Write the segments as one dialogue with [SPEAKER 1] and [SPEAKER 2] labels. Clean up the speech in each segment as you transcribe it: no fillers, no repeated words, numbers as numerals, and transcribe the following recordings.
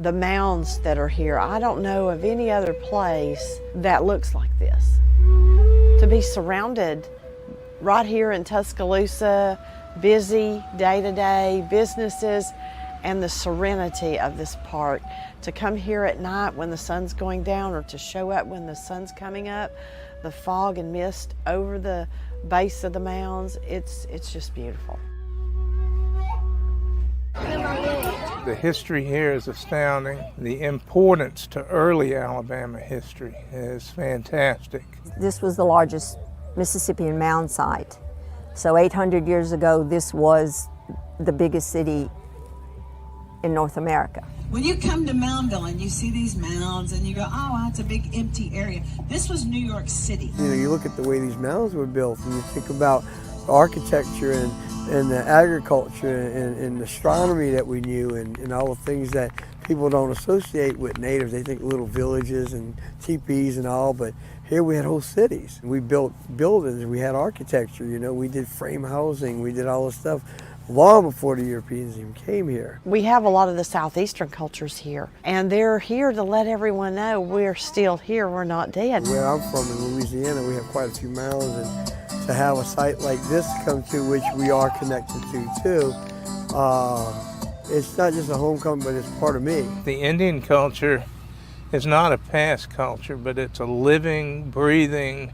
[SPEAKER 1] the mounds that are here. I don't know of any other place that looks like this. To be surrounded right here in Tuscaloosa, busy day-to-day businesses, and the serenity of this park. To come here at night when the sun's going down, or to show up when the sun's coming up, the fog and mist over the base of the mounds, it's just beautiful.
[SPEAKER 2] The history here is astounding. The importance to early Alabama history is fantastic.
[SPEAKER 3] This was the largest Mississippian mound site. So 800 years ago, this was the biggest city in North America.
[SPEAKER 4] When you come to Moundville and you see these mounds and you go, oh, that's a big empty area. This was New York City.
[SPEAKER 5] You know, you look at the way these mounds were built and you think about the architecture and the agriculture and astronomy that we knew and all the things that people don't associate with natives. They think little villages and teepees and all, but here we had whole cities. We built buildings, we had architecture, you know, we did frame housing, we did all this stuff long before the Europeans even came here.
[SPEAKER 1] We have a lot of the southeastern cultures here, and they're here to let everyone know we're still here, we're not dead.
[SPEAKER 5] Where I'm from in Louisiana, we have quite a few mounds, and to have a site like this come to, which we are connected to too, it's not just a homecoming, but it's part of me.
[SPEAKER 2] The Indian culture is not a past culture, but it's a living, breathing,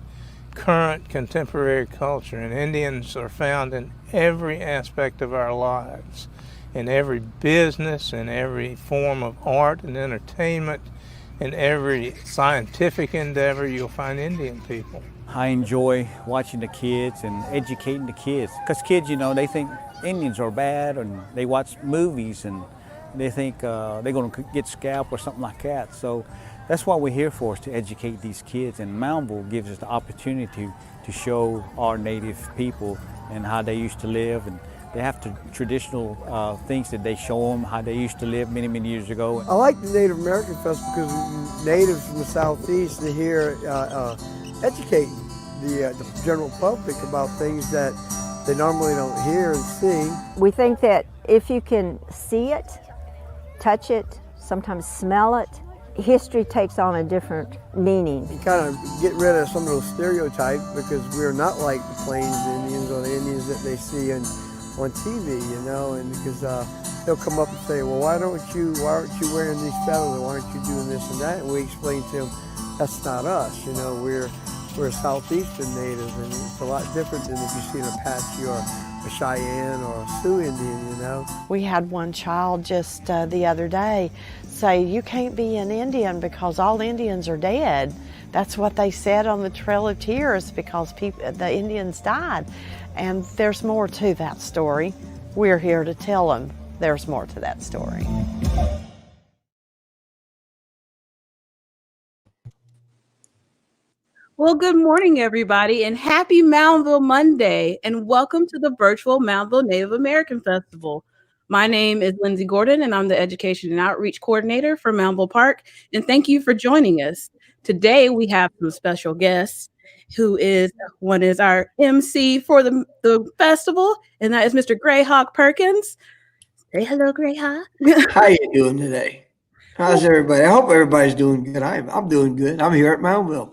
[SPEAKER 2] current, contemporary culture. And Indians are found in every aspect of our lives, in every business, in every form of art and entertainment, in every scientific endeavor. You'll find Indian people.
[SPEAKER 6] I enjoy watching the kids and educating the kids. Because kids, you know, they think Indians are bad, and they watch movies and they think they're going to get scalped or something like that. So that's what we're here for, is to educate these kids. And Moundville gives us the opportunity to show our native people and how they used to live. And they have traditional things that they show them, how they used to live many, many years ago.
[SPEAKER 5] I like the Native American Festival because natives from the Southeast are here educating the general public about things that they normally don't hear and see.
[SPEAKER 3] We think that if you can see it, touch it, sometimes smell it, history takes on a different meaning.
[SPEAKER 5] You kind of get rid of some of those stereotypes, because we're not like the Plains Indians or the Indians that they see on TV, you know, and because they'll come up and say, well, why aren't you wearing these feathers, or why aren't you doing this and that? And we explain to them, that's not us, you know, we're a Southeastern native, and it's a lot different than if you see an Apache or a Cheyenne or a Sioux Indian, you know.
[SPEAKER 1] We had one child just the other day say, you can't be an Indian because all Indians are dead. That's what they said on the Trail of Tears, because the Indians died. And there's more to that story. We're here to tell them there's more to that story.
[SPEAKER 7] Well, good morning, everybody, and happy Moundville Monday, and welcome to the virtual Moundville Native American Festival. My name is Lindsay Gordon, and I'm the Education and Outreach Coordinator for Moundville Park, and thank you for joining us. Today, we have some special guests, one is our MC for the festival, and that is Mr. Greyhawk Perkins. Say hello, Greyhawk.
[SPEAKER 5] How you doing today? How's everybody? I hope everybody's doing good. I'm doing good. I'm here at Moundville.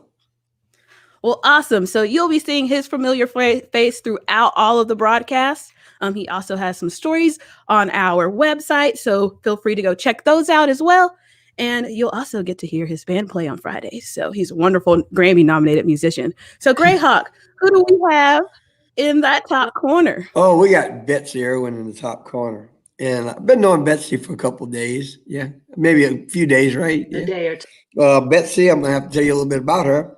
[SPEAKER 7] Well, awesome. So you'll be seeing his familiar face throughout all of the broadcasts. He also has some stories on our website, so feel free to go check those out as well. And you'll also get to hear his band play on Fridays. So he's a wonderful Grammy-nominated musician. So Greyhawk, who do we have in that top corner?
[SPEAKER 5] Oh, we got Betsy Irwin in the top corner. And I've been knowing Betsy for a couple of days. Yeah, maybe a few days, right?
[SPEAKER 8] A day or two.
[SPEAKER 5] Betsy, I'm going to have to tell you a little bit about her.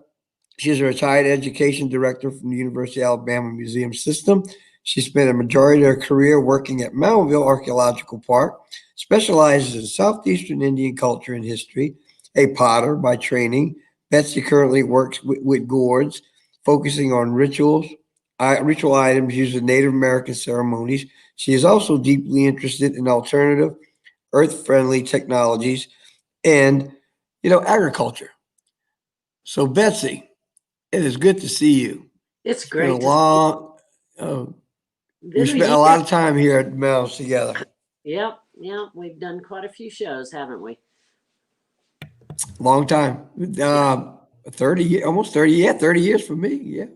[SPEAKER 5] She's a retired education director from the University of Alabama Museum System. She spent a majority of her career working at Moundville Archaeological Park, specializes in Southeastern Indian culture and history, a potter by training. Betsy currently works with gourds, focusing on ritual items used in Native American ceremonies. She is also deeply interested in alternative, earth-friendly technologies and, agriculture. So, Betsy, it is good to see you.
[SPEAKER 8] It's great.
[SPEAKER 5] We spent a lot of time here at Mounds together.
[SPEAKER 8] Yep. We've done quite a few shows, haven't we?
[SPEAKER 5] Long time. 30, almost 30, 30 years for me, yeah.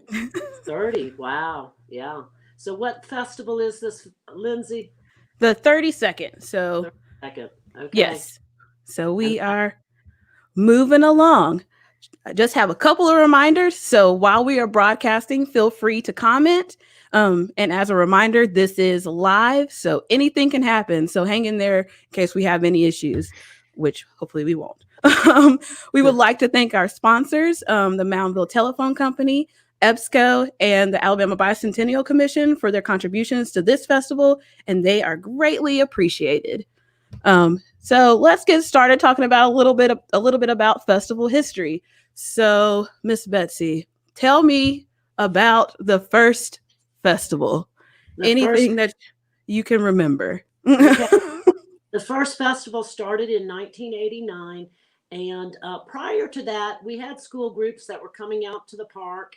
[SPEAKER 8] 30, wow, yeah. So what festival is this, Lindsay?
[SPEAKER 7] The 32nd. So,
[SPEAKER 8] Second, okay.
[SPEAKER 7] yes. So we are moving along. I just have a couple of reminders. So while we are broadcasting, feel free to comment. And as a reminder, this is live, so anything can happen. So hang in there in case we have any issues, which hopefully we won't. We would like to thank our sponsors, the Moundville Telephone Company, EBSCO, and the Alabama Bicentennial Commission for their contributions to this festival, and they are greatly appreciated. So let's get started talking about a little bit about festival history. So, Miss Betsy, tell me about the first festival. Anything that you can remember.
[SPEAKER 8] Okay. The first festival started in 1989. And prior to that, we had school groups that were coming out to the park,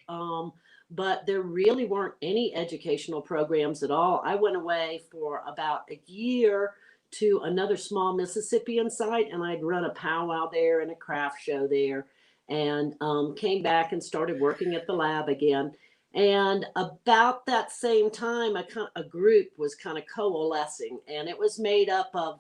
[SPEAKER 8] but there really weren't any educational programs at all. I went away for about a year to another small Mississippian site, and I'd run a powwow there and a craft show there, and came back and started working at the lab again. And about that same time, a group was kind of coalescing, and it was made up of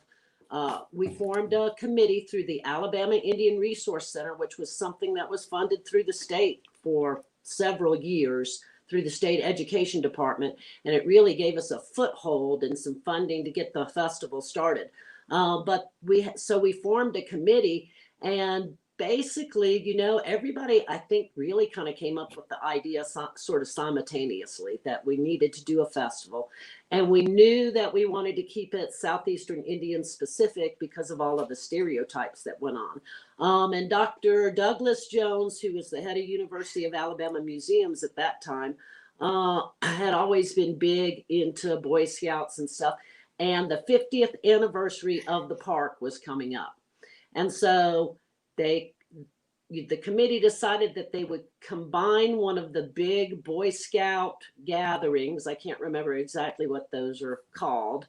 [SPEAKER 8] we formed a committee through the Alabama Indian Resource Center, which was something that was funded through the state for several years through the state education department. And it really gave us a foothold and some funding to get the festival started. But we formed a committee, and basically, everybody, I think, really kind of came up with the idea sort of simultaneously that we needed to do a festival. And we knew that we wanted to keep it Southeastern Indian specific because of all of the stereotypes that went on. And Dr. Douglas Jones, who was the head of University of Alabama Museums at that time, had always been big into Boy Scouts and stuff. And the 50th anniversary of the park was coming up. And so the committee decided that they would combine one of the big Boy Scout gatherings. I can't remember exactly what those are called,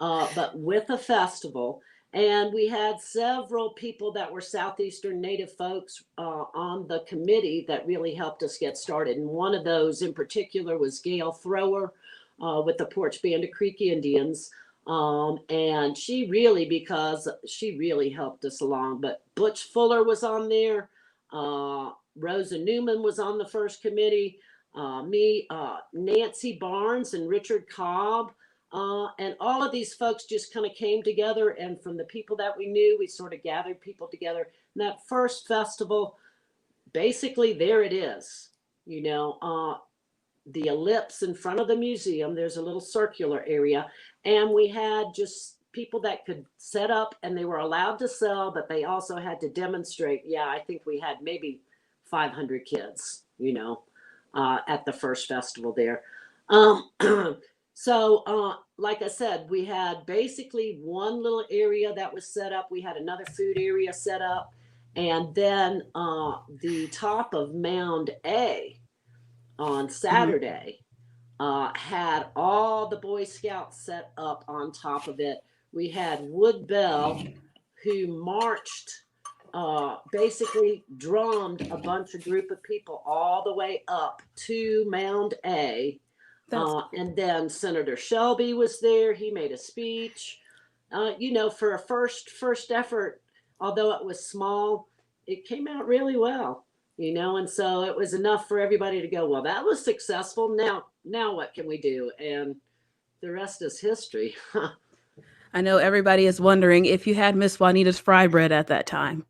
[SPEAKER 8] but with a festival. And we had several people that were Southeastern Native folks on the committee that really helped us get started. And one of those in particular was Gail Thrower with the Porch Band of Creek Indians. And she really helped us along. But Butch Fuller was on there. Rosa Newman was on the first committee. Nancy Barnes and Richard Cobb. And all of these folks just kind of came together. And from the people that we knew, we sort of gathered people together. And that first festival, basically, there it is. The ellipse in front of the museum, there's a little circular area. And we had just people that could set up, and they were allowed to sell, but they also had to demonstrate. Yeah, I think we had maybe 500 kids, at the first festival there. So like I said, we had basically one little area that was set up. We had another food area set up. And then the top of Mound A on Saturday had all the Boy Scouts set up on top of it. We had Wood Bell, who marched, basically drummed a group of people all the way up to Mound A. And then Senator Shelby was there. He made a speech. For a first effort, although it was small, it came out really well. And so it was enough for everybody to go, well, that was successful. Now what can we do? And the rest is history.
[SPEAKER 7] I know everybody is wondering if you had Miss Juanita's fry bread at that time.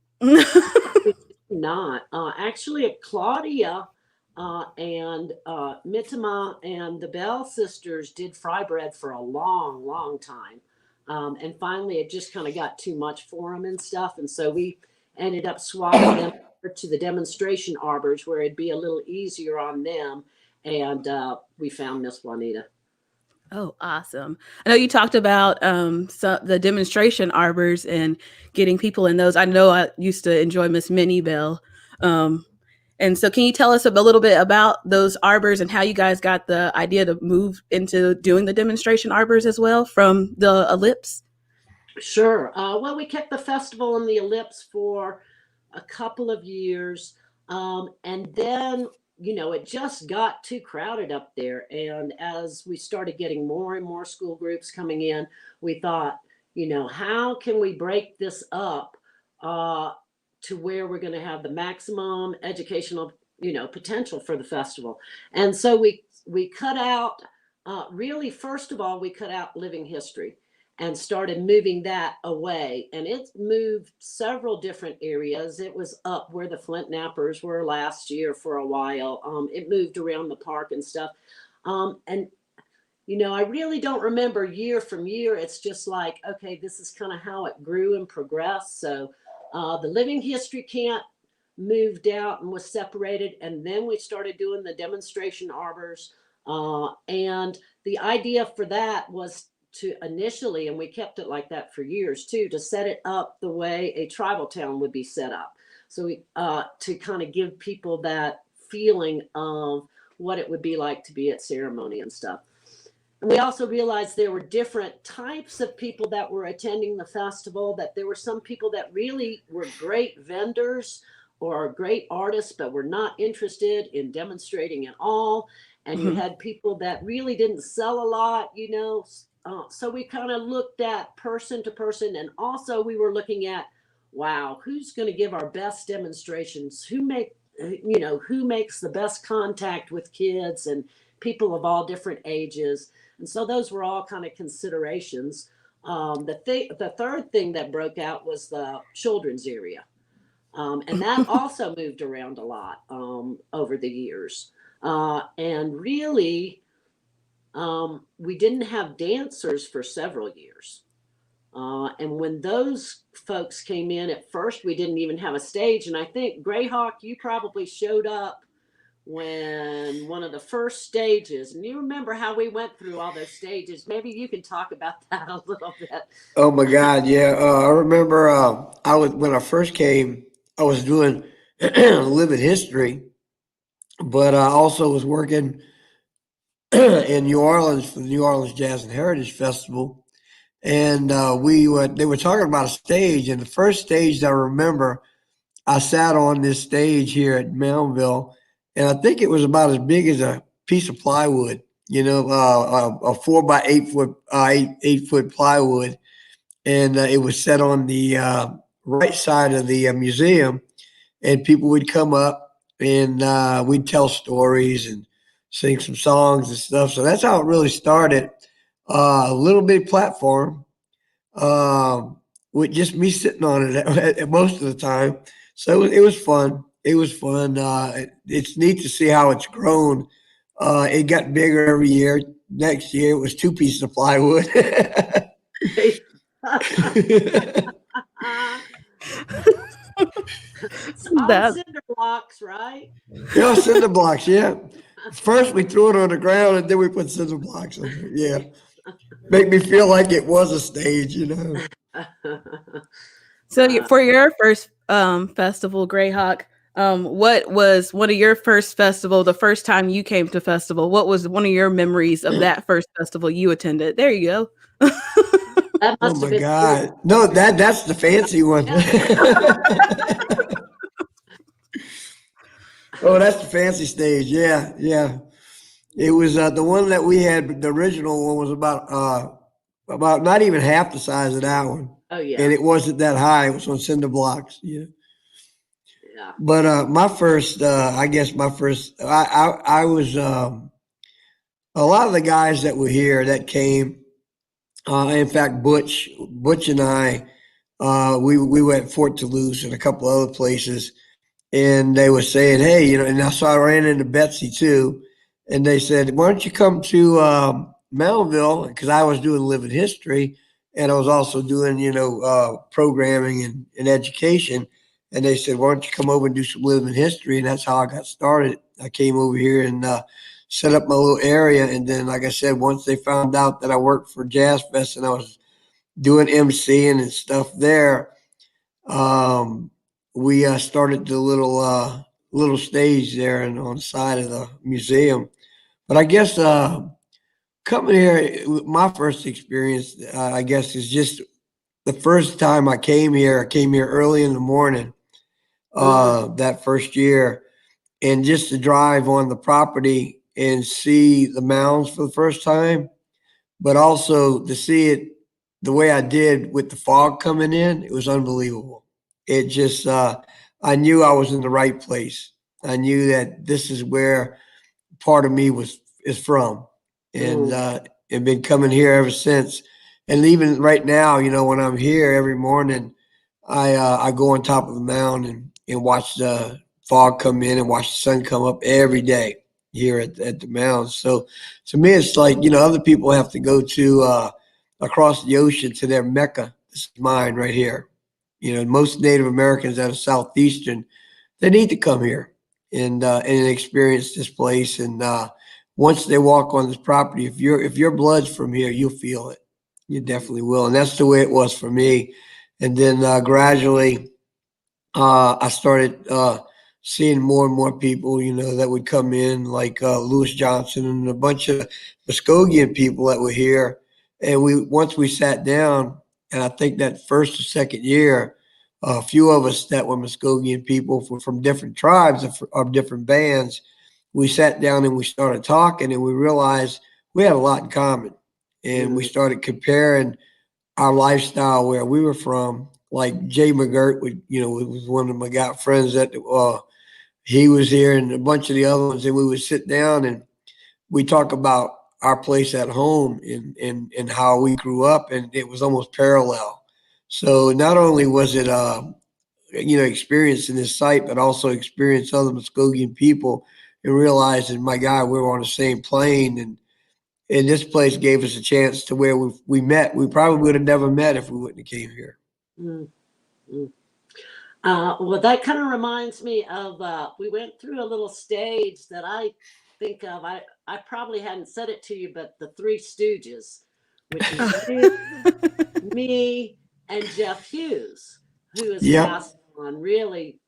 [SPEAKER 8] Not. Actually, Claudia and Mitama and the Bell sisters did fry bread for a long, long time. And finally, it just kind of got too much for them and stuff. And so we ended up swapping them to the demonstration arbors where it'd be a little easier on them. And we found Miss Juanita.
[SPEAKER 7] Oh, awesome. I know you talked about the demonstration arbors and getting people in those. I know I used to enjoy Miss Minnie Bell. And so can you tell us a little bit about those arbors and how you guys got the idea to move into doing the demonstration arbors as well from the ellipse?
[SPEAKER 8] Sure. Well, we kept the festival in the ellipse for a couple of years. And then, you know, it just got too crowded up there. And as we started getting more and more school groups coming in, we thought, you know, how can we break this up to where we're going to have the maximum educational, you know, potential for the festival? And so we cut out, really, first of all, we cut out living history and started moving that away. And it moved several different areas. It was up where the Flint Nappers were last year for a while. It moved around the park and stuff. And, you know, I really don't remember year from year. It's just like, okay, this is kind of how it grew and progressed. So the living history camp moved out and was separated. And then we started doing the demonstration arbors. And the idea for that was to initially, and we kept it like that for years too, to set it up the way a tribal town would be set up. So we, to kind of give people that feeling of what it would be like to be at ceremony and stuff. And we also realized there were different types of people that were attending the festival, that there were some people that really were great vendors or great artists, but were not interested in demonstrating at all. And you had people that really didn't sell a lot, you know. So we kind of looked at person to person, and also we were looking at, wow, who's going to give our best demonstrations? Who makes the best contact with kids and people of all different ages? And so those were all kind of considerations. The third thing that broke out was the children's area. And that also moved around a lot over the years. And really, we didn't have dancers for several years. And when those folks came in, at first we didn't even have a stage. And I think, Greyhawk, you probably showed up when one of the first stages, and you remember how we went through all those stages. Maybe you can talk about that a little bit.
[SPEAKER 5] Oh my God, yeah. I remember when I first came, I was doing living history, but I also was working in New Orleans for the New Orleans Jazz and Heritage Festival. And they were talking about a stage, and the first stage that I remember, I sat on this stage here at Moundville, and I think it was about as big as a piece of plywood, you know, a 4 by 8 foot, 8 foot plywood. And it was set on the right side of the museum, and people would come up and we'd tell stories and sing some songs and stuff. So that's how it really started. A little bitty platform with just me sitting on it at most of the time. So it was fun. It was fun. It's neat to see how it's grown. It got bigger every year. Next year it was 2 pieces of plywood.
[SPEAKER 8] All cinder blocks, right?
[SPEAKER 5] Yeah, cinder blocks. Yeah. First we threw it on the ground, and then we put cinder blocks on it. Yeah, make me feel like it was a stage, you know.
[SPEAKER 7] So for your first festival, Greyhawk, what was one of your first festival? The first time you came to festival, what was one of your memories of that first festival you attended? There you go.
[SPEAKER 5] Oh my God! No, that's the fancy one. Oh, that's the fancy stage. Yeah, yeah. It was the one that we had. The original one was about not even half the size of that one.
[SPEAKER 8] Oh yeah.
[SPEAKER 5] And it wasn't that high. It was on cinder blocks. Yeah.
[SPEAKER 8] Yeah.
[SPEAKER 5] But my first, I was a lot of the guys that were here that came. In fact, Butch and I, we went to Fort Toulouse and a couple other places, and they were saying, hey, you know, and so I ran into Betsy too, and they said, why don't you come to Moundville? Because I was doing living history, and I was also doing, you know, programming and education. And they said, why don't you come over and do some living history? And that's how I got started. I came over here and set up my little area. And then, like I said, once they found out that I worked for Jazz Fest and I was doing MCing and stuff there, we started the little stage there and on the side of the museum. But I guess coming here, my first experience, I guess, is just the first time I came here early in the morning. that first year. And just to drive on the property and see the mounds for the first time, but also to see it the way I did with the fog coming in, it was unbelievable. It just, I knew I was in the right place. I knew that this is where part of me is from, and and been coming here ever since. And even right now, when I'm here every morning, I go on top of the mound and watch the fog come in and watch the sun come up every day here at the mound. So to me, it's like, other people have to go to across the ocean to their Mecca. This is mine right here. Most Native Americans out of Southeastern, they need to come here and experience this place. And once they walk on this property, if your blood's from here, you'll feel it. You definitely will. And that's the way it was for me. And then gradually, I started seeing more and more people, that would come in, like Lewis Johnson and a bunch of Muskogean people that were here. And once we sat down, and I think that first or second year, a few of us that were Muskogean people from different tribes of different bands, we sat down and we started talking, and we realized we had a lot in common. And we started comparing our lifestyle where we were from. Like Jay McGirt, was one of my guy friends that he was here, and a bunch of the other ones. And we would sit down and we talk about our place at home and how we grew up, and it was almost parallel. So not only was it experiencing this site, but also experience other Muskogean people and realizing, my God, we were on the same plane. And this place gave us a chance to where we met. We probably would have never met if we wouldn't have came here.
[SPEAKER 8] Well, that kind of reminds me of we went through a little stage that I think of. I probably hadn't said it to you, but the Three Stooges, which is me and Jeff Hughes, who is passed on. Really,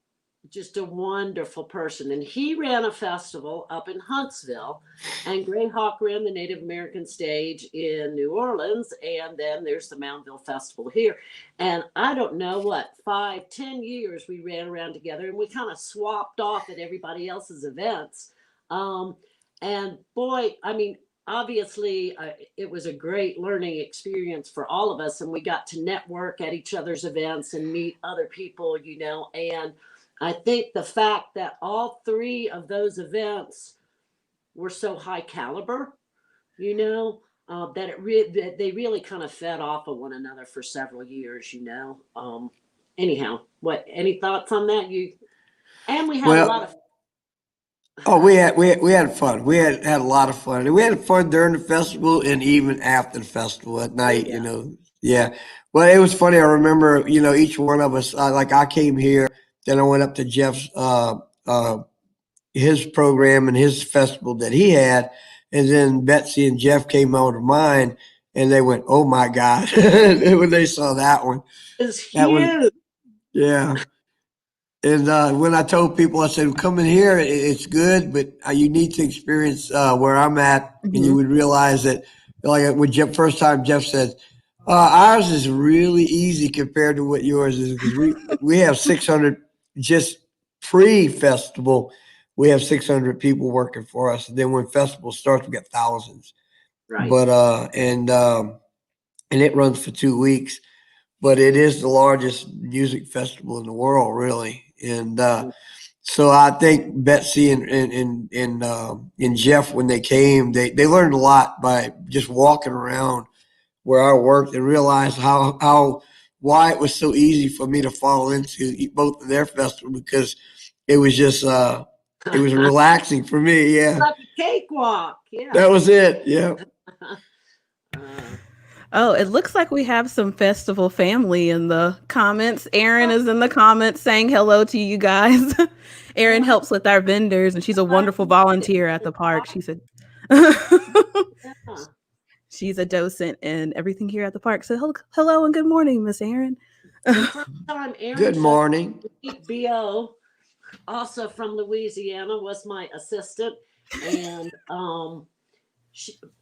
[SPEAKER 8] just a wonderful person. And he ran a festival up in Huntsville, and Greyhawk ran the Native American stage in New Orleans. And then there's the Moundville Festival here. And I don't know what, 5-10 years we ran around together, and we kind of swapped off at everybody else's events. And boy, I mean, obviously it was a great learning experience for all of us. And we got to network at each other's events and meet other people, and I think the fact that all three of those events were so high caliber, that they really kind of fed off of one another for several years, Anyhow, any thoughts on that? And we had a lot of.
[SPEAKER 5] Oh, we had fun. We had a lot of fun. And we had fun during the festival and even after the festival at night, Yeah. Well, it was funny. I remember, each one of us, like I came here, then I went up to Jeff's his program and his festival that he had, and then Betsy and Jeff came over to mine, and they went, "Oh my God!" when they saw that one.
[SPEAKER 8] It's huge.
[SPEAKER 5] Yeah. And when I told people, I said, "Come in here. It's good, but you need to experience where I'm at," and you would realize that, like when first time Jeff said, "Ours is really easy compared to what yours is, because we have 600 just pre-festival. We have 600 people working for us, and then when festival starts, we got thousands."
[SPEAKER 8] Right.
[SPEAKER 5] But and it runs for 2 weeks, but it is the largest music festival in the world, really. And so I think Betsy and Jeff, when they came, they learned a lot by just walking around where I worked, and realized why it was so easy for me to fall into both of their festivals, because it was just it was relaxing for me. Yeah,
[SPEAKER 8] like a cakewalk. Yeah,
[SPEAKER 5] that was it. Yeah.
[SPEAKER 7] Oh, it looks like we have some festival family in the comments. Erin is in the comments saying hello to you guys. Erin helps with our vendors, and she's a wonderful volunteer at the park. She said she's a docent and everything here at the park. So hello and good morning, Miss Erin.
[SPEAKER 8] First time Erin
[SPEAKER 5] Good morning.
[SPEAKER 8] B.O., also from Louisiana, was my assistant. And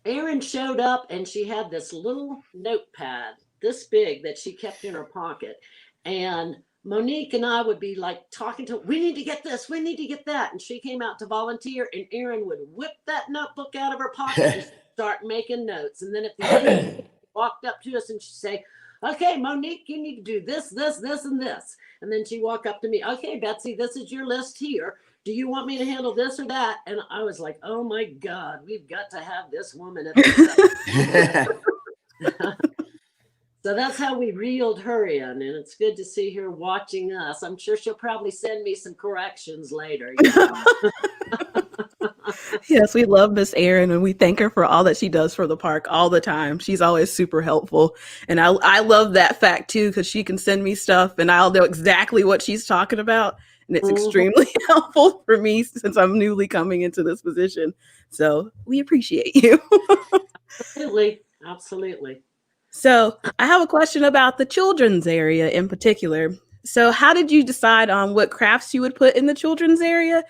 [SPEAKER 8] Erin showed up, and she had this little notepad this big that she kept in her pocket. And Monique and I would be like talking to, we need to get this, we need to get that. And she came out to volunteer, and Erin would whip that notebook out of her pocket and start making notes. And then at the end, she walked up to us and she'd say, okay, Monique, you need to do this, this, this, and this. And then she'd walk up to me, okay, Betsy, this is your list here. Do you want me to handle this or that? And I was like, oh my God, we've got to have this woman at the So that's how we reeled her in, and it's good to see her watching us. I'm sure she'll probably send me some corrections later. You know?
[SPEAKER 7] Yes, we love Miss Erin, and we thank her for all that she does for the park all the time. She's always super helpful, and I love that fact too, because she can send me stuff and I'll know exactly what she's talking about, and it's extremely helpful for me since I'm newly coming into this position. So we appreciate you.
[SPEAKER 8] Absolutely.
[SPEAKER 7] So I have a question about the children's area in particular. So how did you decide on what crafts you would put in the children's area,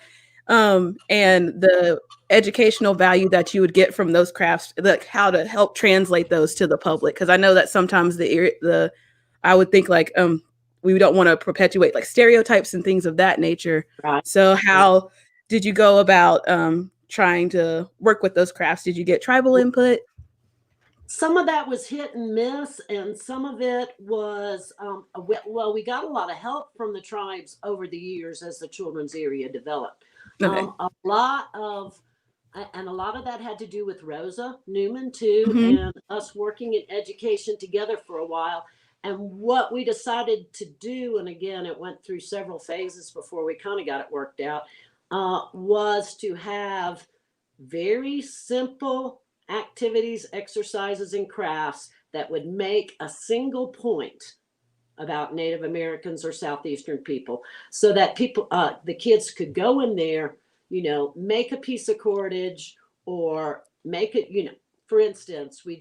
[SPEAKER 7] and the educational value that you would get from those crafts, like how to help translate those to the public? Because I know that sometimes I would think like we don't want to perpetuate like stereotypes and things of that nature.
[SPEAKER 8] Right.
[SPEAKER 7] So how did you go about trying to work with those crafts? Did you get tribal input?
[SPEAKER 8] Some of that was hit and miss, and some of it was, well, we got a lot of help from the tribes over the years as the children's area developed.
[SPEAKER 7] Okay.
[SPEAKER 8] A lot of that had to do with Rosa Newman too, and us working in education together for a while. And what we decided to do, and again, it went through several phases before we kind of got it worked out, was to have very simple activities, exercises, and crafts that would make a single point about Native Americans or Southeastern people, so that people, the kids could go in there, you know, make a piece of cordage or make it, you know, for instance, we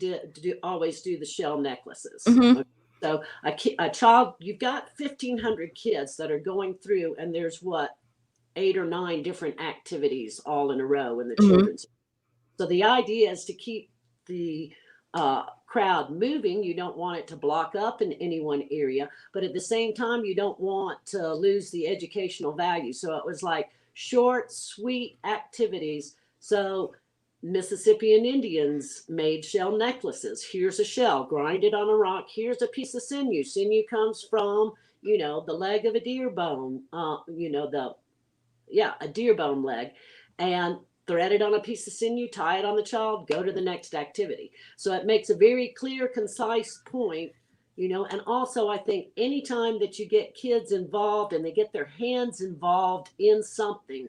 [SPEAKER 8] always do the shell necklaces. So a child, you've got 1,500 kids that are going through, and there's 8 or 9 different activities all in a row in the children's. So the idea is to keep the crowd moving. You don't want it to block up in any one area, but at the same time, you don't want to lose the educational value. So it was like short, sweet activities. So Mississippian Indians made shell necklaces. Here's a shell, grind it on a rock. Here's a piece of sinew. Sinew comes from, you know, the leg of a deer bone, you know, a deer bone leg. And thread it on a piece of sinew, tie it on the child, go to the next activity. So it makes a very clear, concise point, you know, and also I think anytime that you get kids involved and they get their hands involved in something,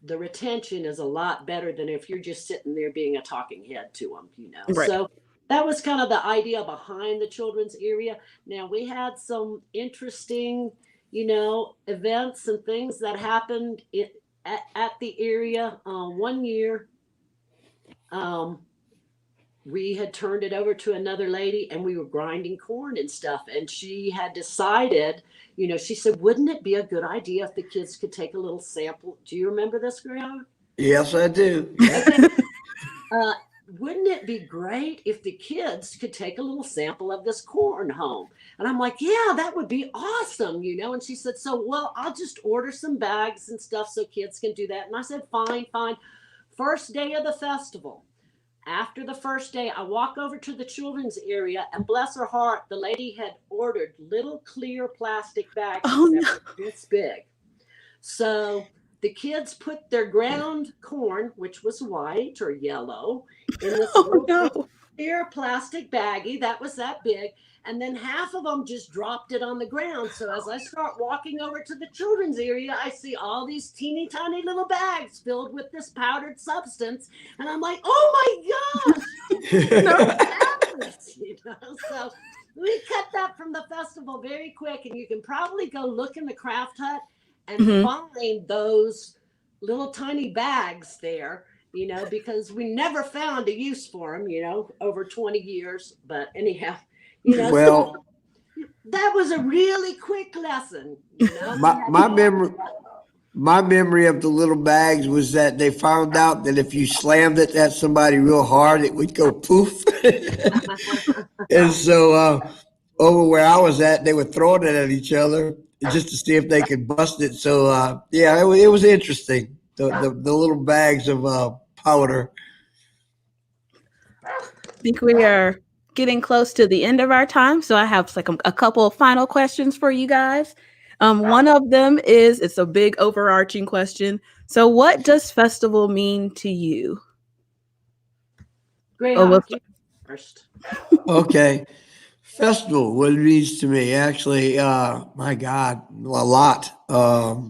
[SPEAKER 8] the retention is a lot better than if you're just sitting there being a talking head to them, you know.
[SPEAKER 7] Right.
[SPEAKER 8] So that was kind of the idea behind the children's area. Now we had some interesting, you know, events and things that happened at the area. One year, we had turned it over to another lady, and we were grinding corn and stuff. And she had decided, you know, she said, wouldn't it be a good idea if the kids could take a little sample? Do you remember this, Graham?
[SPEAKER 5] Yes, I do.
[SPEAKER 8] Wouldn't it be great if the kids could take a little sample of this corn home? And I'm like, yeah, that would be awesome, you know. And she said, so, well, I'll just order some bags and stuff so kids can do that. And I said, fine. First day of the festival. After the first day, I walk over to the children's area, and bless her heart, the lady had ordered little clear plastic bags this big. So the kids put their ground corn, which was white or yellow, in this clear plastic baggie that was that big. And then half of them just dropped it on the ground. So as I start walking over to the children's area, I see all these teeny tiny little bags filled with this powdered substance. And I'm like, oh my gosh. You know? So we cut that from the festival very quick. And you can probably go look in the craft hut and find those little tiny bags there, you know, because we never found a use for them, you know, over 20 years. But anyhow, you know,
[SPEAKER 5] well,
[SPEAKER 8] so that was a really quick lesson. You know?
[SPEAKER 5] My memory of the little bags was that they found out that if you slammed it at somebody real hard, it would go poof. And so over where I was at, they were throwing it at each other. just to see if they could bust it. So yeah, it was interesting. The little bags of powder.
[SPEAKER 7] I think we are getting close to the end of our time, so I have like a couple of final questions for you guys. One of them is, it's a big overarching question. So, what does festival mean to you? Oh,
[SPEAKER 8] Greyhawk, you first.
[SPEAKER 5] Okay. Festival, what it means to me, actually, my God, a lot. Uh,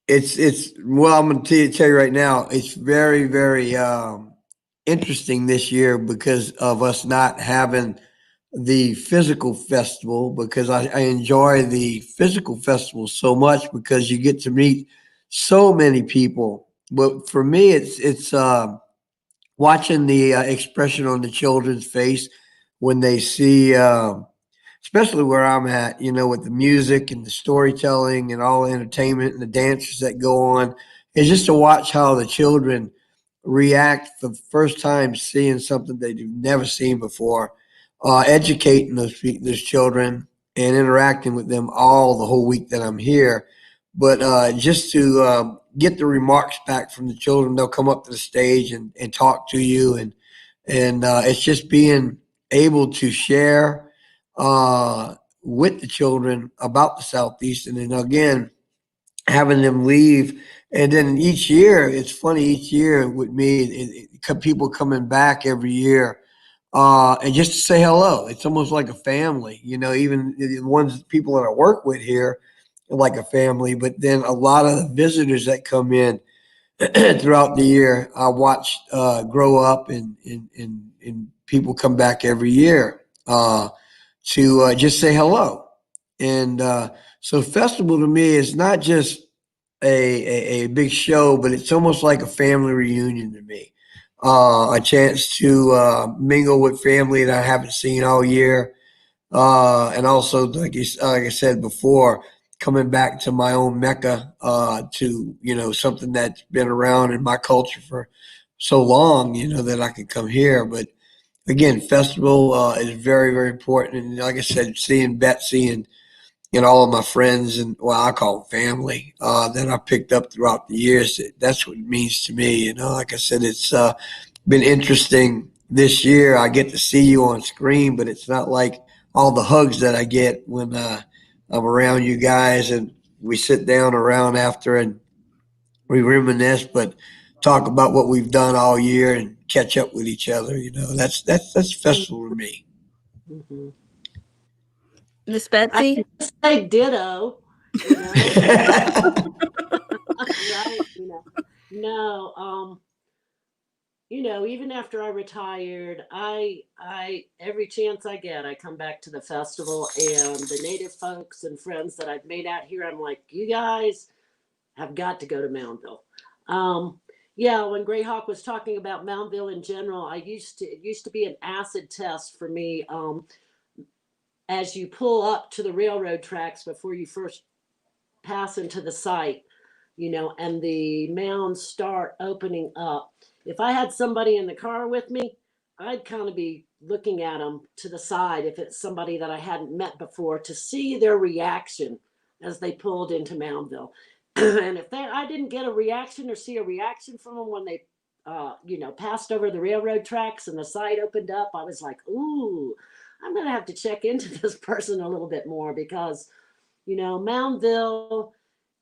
[SPEAKER 5] it's well, I'm going to tell you right now, it's very, very interesting this year because of us not having the physical festival, because I enjoy the physical festival so much because you get to meet so many people. But for me, it's watching the expression on the children's face when they see, especially where I'm at, with the music and the storytelling and all the entertainment and the dances that go on, is just to watch how the children react for the first time seeing something they've never seen before, educating those children and interacting with them all the whole week that I'm here. But just to get the remarks back from the children, they'll come up to the stage and talk to you, and it's just being able to share with the children about the Southeast, and then again having them leave. And then each year, it's funny. Each year with me, people coming back every year, and just to say hello. It's almost like a family, Even the ones people that I work with here, are like a family. But then a lot of the visitors that come in throughout the year, I watch grow up, and people come back every year to just say hello. And so, festival to me is not just a big show, but it's almost like a family reunion to me. A chance to mingle with family that I haven't seen all year, and also, like I said before, coming back to my own Mecca, to something that's been around in my culture for so long, that I could come here. But again, festival is very, very important. And like I said, seeing Betsy and all of my friends, and well, I call them family, that I picked up throughout the years, that's what it means to me. Like I said, it's been interesting this year. I get to see you on screen, but it's not like all the hugs that I get when I'm around you guys and we sit down around after and we reminisce, but talk about what we've done all year and catch up with each other. That's festival to me.
[SPEAKER 8] Mhm.
[SPEAKER 7] Miss
[SPEAKER 8] I
[SPEAKER 7] Betsy?
[SPEAKER 8] can just say ditto, you know, right? No, even after I retired, I every chance I get, I come back to the festival, and the native folks and friends that I've made out here, I'm like, you guys have got to go to Moundville. Um, yeah, when Greyhawk was talking about Moundville in general, it used to be an acid test for me. As you pull up to the railroad tracks before you first pass into the site, and the mounds start opening up. If I had somebody in the car with me, I'd kind of be looking at them to the side if it's somebody that I hadn't met before, to see their reaction as they pulled into Moundville. And if I didn't get a reaction or see a reaction from them when they, passed over the railroad tracks and the site opened up, I was like, ooh, I'm going to have to check into this person a little bit more, because, Moundville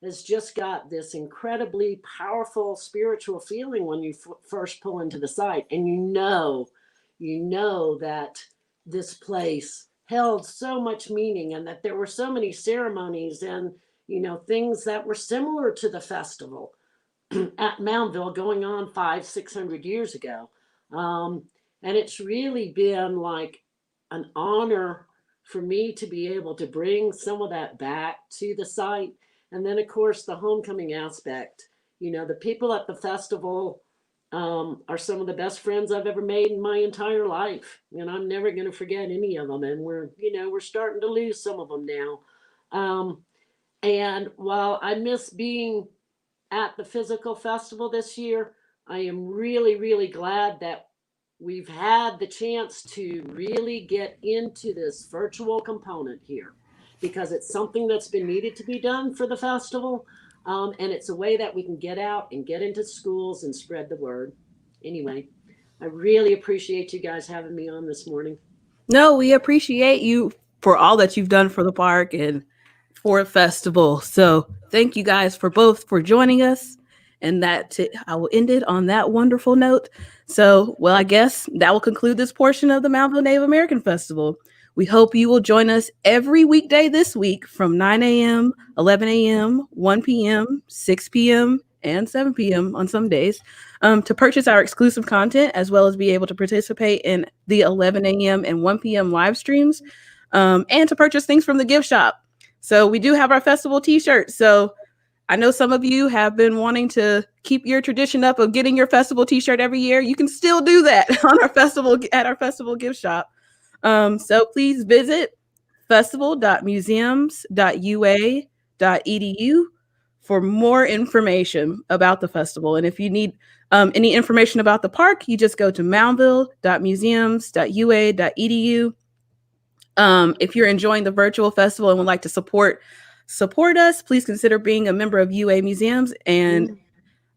[SPEAKER 8] has just got this incredibly powerful spiritual feeling when you first pull into the site, and that this place held so much meaning, and that there were so many ceremonies and things that were similar to the festival at Moundville going on 500-600 years ago. And it's really been like an honor for me to be able to bring some of that back to the site. And then, of course, the homecoming aspect. The people at the festival are some of the best friends I've ever made in my entire life, and I'm never going to forget any of them. And we're starting to lose some of them now. And while I miss being at the physical festival this year, I am really, really glad that we've had the chance to really get into this virtual component here. because it's something that's been needed to be done for the festival. And it's a way that we can get out and get into schools and spread the word. Anyway, I really appreciate you guys having me on this morning.
[SPEAKER 7] No, we appreciate you for all that you've done for the park and for a festival. So thank you guys for joining us. And I will end it on that wonderful note. So, well, I guess that will conclude this portion of the Moundville Native American Festival. We hope you will join us every weekday this week from 9 a.m., 11 a.m., 1 p.m., 6 p.m., and 7 p.m. on some days to purchase our exclusive content, as well as be able to participate in the 11 a.m. and 1 p.m. live streams, and to purchase things from the gift shop. So we do have our festival t-shirts. So I know some of you have been wanting to keep your tradition up of getting your festival t-shirt every year. You can still do that at our festival gift shop. So please visit festival.museums.ua.edu for more information about the festival. And if you need any information about the park, you just go to moundville.museums.ua.edu. If you're enjoying the virtual festival and would like to support us, please consider being a member of UA Museums and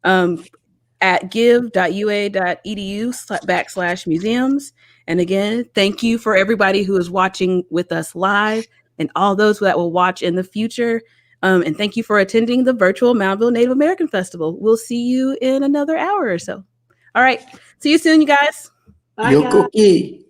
[SPEAKER 7] at give.ua.edu/museums. And again, thank you for everybody who is watching with us live and all those that will watch in the future. And thank you for attending the virtual Moundville Native American Festival. We'll see you in another hour or so. All right. See you soon, you guys.
[SPEAKER 8] Bye, guys.
[SPEAKER 5] Cookie.